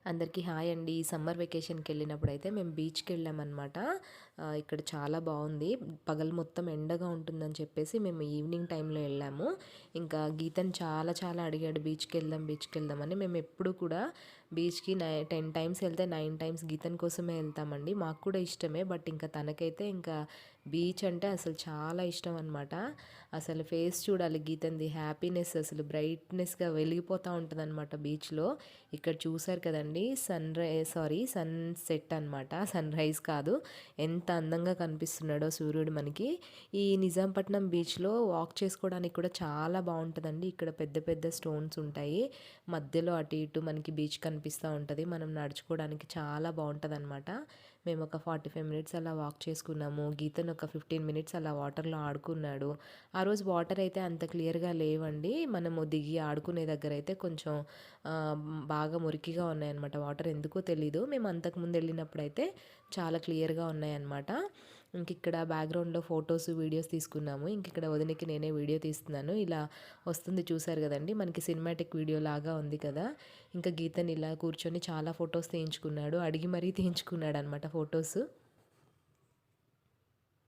అందరికీ హాయ్ అండి. సమ్మర్ వెకేషన్‌కి వెళ్ళినప్పుడైతే మేము బీచ్‌కి వెళ్ళామన్నమాట. ఇక్కడ చాలా బాగుంది. పగలు మొత్తం ఎండగా ఉంటుందని చెప్పేసి మేము ఈవినింగ్ టైంలో వెళ్ళాము. ఇంకా గీతన్ చాలా చాలా అడిగాడు బీచ్‌కి వెళ్దాం, బీచ్‌కి వెళ్దాం అని. మేము ఎప్పుడు కూడా బీచ్‌కి 10 టైమ్స్ వెళ్తే 9 టైమ్స్ గీతన్ కోసమే వెళ్తామండి. మాకు కూడా ఇష్టమే. బట్ ఇంకా తనకైతే ఇంకా బీచ్ అంటే అసలు చాలా ఇష్టం అనమాట. అసలు ఫేస్ చూడాలి గీతంది, హ్యాపీనెస్ అసలు బ్రైట్నెస్‌గా వెలిగిపోతూ ఉంటుందన్నమాట బీచ్‌లో. ఇక్కడ చూసారు కదండీ, సన్ సెట్ అనమాట, సన్ రైజ్ కాదు. ఎంత అందంగా కనిపిస్తున్నాడో సూర్యుడు మనకి. ఈ నిజాంపట్నం బీచ్లో వాక్ చేసుకోవడానికి కూడా చాలా బాగుంటుందండి. ఇక్కడ పెద్ద పెద్ద స్టోన్స్ ఉంటాయి, మధ్యలో అటు ఇటు మనకి బీచ్ కనిపిస్తూ ఉంటుంది. మనం నడుచుకోవడానికి చాలా బాగుంటుంది అనమాట. మేము ఒక 45 మినిట్స్ అలా వాక్ చేసుకున్నాము. గీతను ఒక 15 మినిట్స్ అలా వాటర్లో ఆడుకున్నాడు. ఆ రోజు వాటర్ అయితే అంత క్లియర్గా లేవండి. మనము దిగి ఆడుకునే దగ్గర అయితే కొంచెం బాగా మురికిగా ఉన్నాయన్నమాట వాటర్, ఎందుకో తెలీదు. మేము అంతకుముందు వెళ్ళినప్పుడైతే చాలా క్లియర్గా ఉన్నాయన్నమాట. ఇంక ఇక్కడ బ్యాక్గ్రౌండ్లో ఫొటోస్ వీడియోస్ తీసుకున్నాము. ఇంక ఇక్కడ వదినకి నేనే వీడియో తీస్తున్నాను. ఇలా వస్తుంది చూసారు కదండి, మనకి సినిమాటిక్ వీడియో లాగా ఉంది కదా. ఇంకా గీతని ఇలా కూర్చొని చాలా ఫొటోస్ తీయించుకున్నాడు, అడిగి మరీ తీయించుకున్నాడు అనమాట ఫొటోస్.